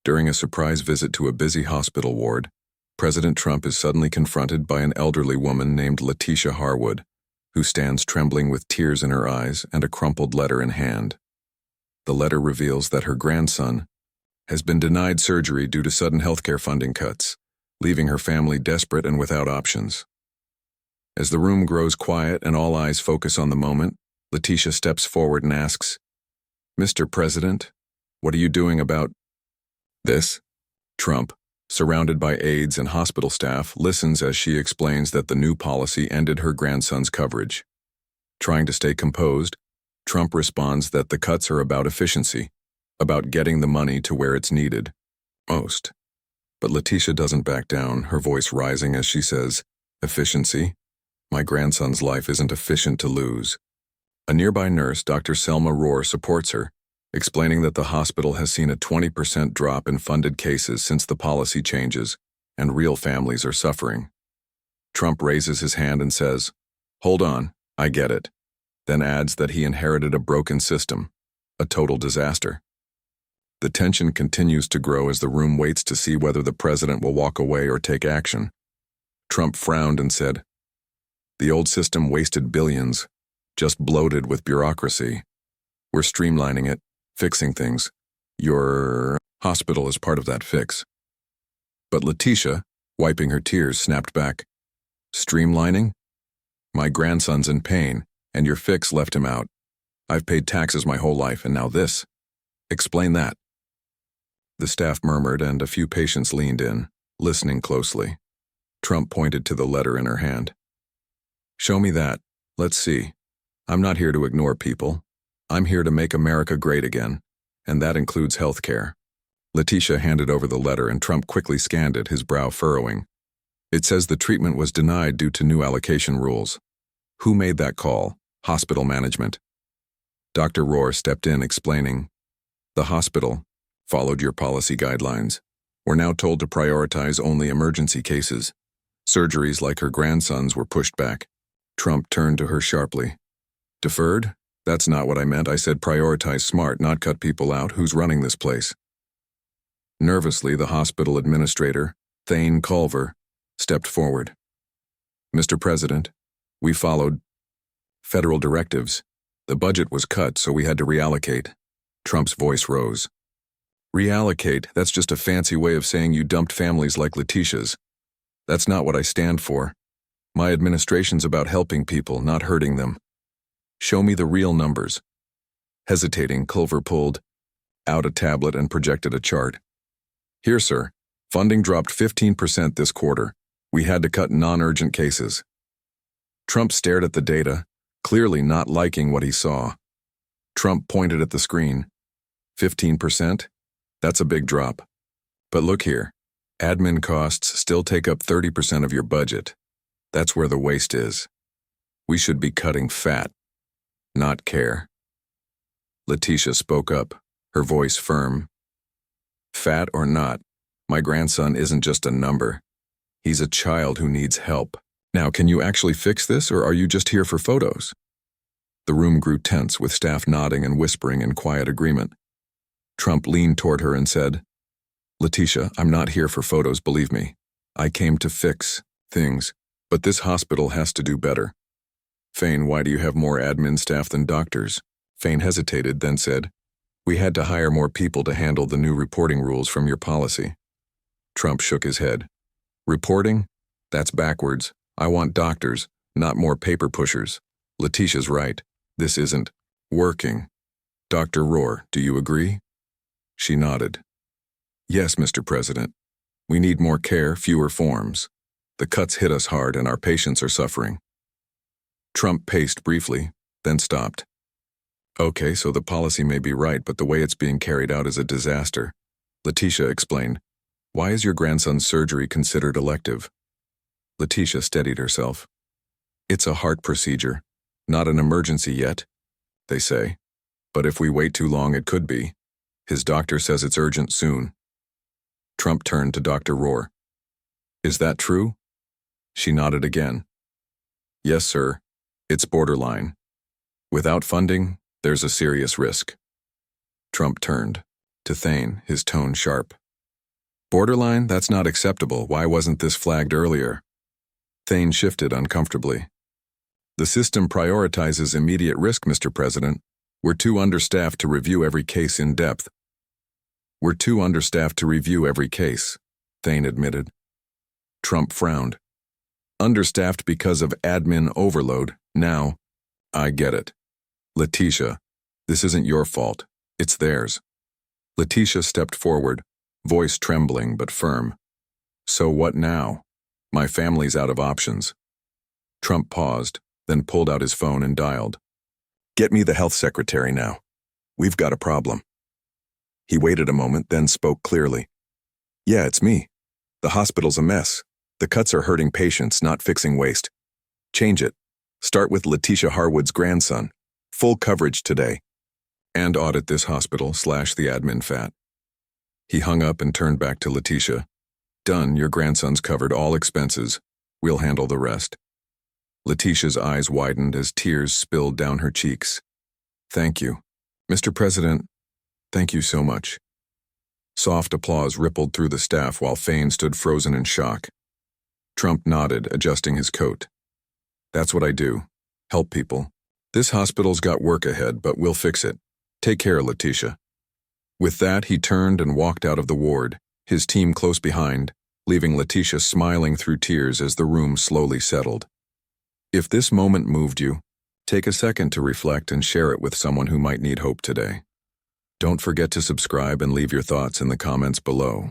During a surprise visit to a busy hospital ward, President Trump is suddenly confronted by an elderly woman named Letitia Harwood, who stands trembling with tears in her eyes and a crumpled letter in hand. The letter reveals that her grandson has been denied surgery due to sudden healthcare funding cuts, leaving her family desperate and without options. As the room grows quiet and all eyes focus on the moment, Letitia steps forward and asks, "Mr. President, what are you doing about this?" Trump, surrounded by aides and hospital staff, listens as she explains that the new policy ended her grandson's coverage. Trying to stay composed, Trump responds that the cuts are about efficiency, about getting the money to where it's needed most. But Letitia doesn't back down, her voice rising as she says, "Efficiency? My grandson's life isn't efficient to lose." A nearby nurse, Dr. Selma Rohr, supports her, explaining that the hospital has seen a 20% drop in funded cases since the policy changes, and real families are suffering. Trump raises his hand and says, "Hold on, I get it," then adds that he inherited a broken system, a total disaster. The tension continues to grow as the room waits to see whether the president will walk away or take action. Trump frowned and said, "The old system wasted billions, just bloated with bureaucracy. We're streamlining it, fixing things. Your hospital is part of that fix." But Letitia, wiping her tears, snapped back, "Streamlining? My grandson's in pain, and your fix left him out. I've paid taxes my whole life, and now this. Explain that." The staff murmured, and a few patients leaned in, listening closely. Trump pointed to the letter in her hand. "Show me that. Let's see. I'm not here to ignore people. I'm here to make America great again, and that includes health care." Letitia handed over the letter, and Trump quickly scanned it, his brow furrowing. "It says the treatment was denied due to new allocation rules. Who made that call? Hospital management." Dr. Rohr stepped in, explaining, "The hospital followed your policy guidelines. We're now told to prioritize only emergency cases. Surgeries like her grandson's were pushed back." Trump turned to her sharply. "Deferred? That's not what I meant. I said prioritize smart, not cut people out. Who's running this place?" Nervously, the hospital administrator, Thane Culver, stepped forward. "Mr. President, we followed federal directives. The budget was cut, so we had to reallocate." Trump's voice rose. "Reallocate? That's just a fancy way of saying you dumped families like Letitia's. That's not what I stand for. My administration's about helping people, not hurting them. Show me the real numbers." Hesitating, Culver pulled out a tablet and projected a chart. "Here, sir. Funding dropped 15% this quarter. We had to cut non-urgent cases." Trump stared at the data, clearly not liking what he saw. Trump pointed at the screen. 15%? That's a big drop. But look here. Admin costs still take up 30% of your budget. That's where the waste is. We should be cutting fat, not care." Letitia spoke up, her voice firm. "Fat or not, my grandson isn't just a number. He's a child who needs help. Now, can you actually fix this, or are you just here for photos?" The room grew tense, with staff nodding and whispering in quiet agreement. Trump leaned toward her and said, "Letitia, I'm not here for photos, believe me. I came to fix things, but this hospital has to do better." "Fane, why do you have more admin staff than doctors?" Fane hesitated, then said, "We had to hire more people to handle the new reporting rules from your policy." Trump shook his head. "Reporting? That's backwards. I want doctors, not more paper pushers. Letitia's right. This isn't working. Dr. Rohr, do you agree?" She nodded. "Yes, Mr. President. We need more care, fewer forms. The cuts hit us hard and our patients are suffering." Trump paced briefly, then stopped. "Okay, so the policy may be right, but the way it's being carried out is a disaster." Letitia explained, "Why is your grandson's surgery considered elective?" Letitia steadied herself. "It's a heart procedure. Not an emergency yet, they say. But if we wait too long, it could be. His doctor says it's urgent soon." Trump turned to Dr. Rohr. "Is that true?" She nodded again. "Yes, sir. It's borderline. Without funding, there's a serious risk." Trump turned to Thane, his tone sharp. Borderline? That's not acceptable. Why wasn't this flagged earlier? Thane shifted uncomfortably. The system prioritizes immediate risk, Mr. President. We're too understaffed to review every case in depth. We're too understaffed to review every case, Thane admitted. Trump frowned. Understaffed because of admin overload. Now, I get it. Letitia, this isn't your fault. It's theirs. Letitia stepped forward, voice trembling but firm. So what now? My family's out of options. Trump paused, then pulled out his phone and dialed. Get me the health secretary now. We've got a problem. He waited a moment, then spoke clearly. Yeah, it's me. The hospital's a mess. The cuts are hurting patients, not fixing waste. Change it. Start with Letitia Harwood's grandson. Full coverage today. And audit this hospital / the admin fat. He hung up and turned back to Letitia. Done, your grandson's covered all expenses. We'll handle the rest. Letitia's eyes widened as tears spilled down her cheeks. Thank you. Mr. President, thank you so much. Soft applause rippled through the staff while Thane stood frozen in shock. Trump nodded, adjusting his coat. That's what I do. Help people. This hospital's got work ahead, but we'll fix it. Take care, Letitia. With that, he turned and walked out of the ward, his team close behind, leaving Letitia smiling through tears as the room slowly settled. If this moment moved you, take a second to reflect and share it with someone who might need hope today. Don't forget to subscribe and leave your thoughts in the comments below.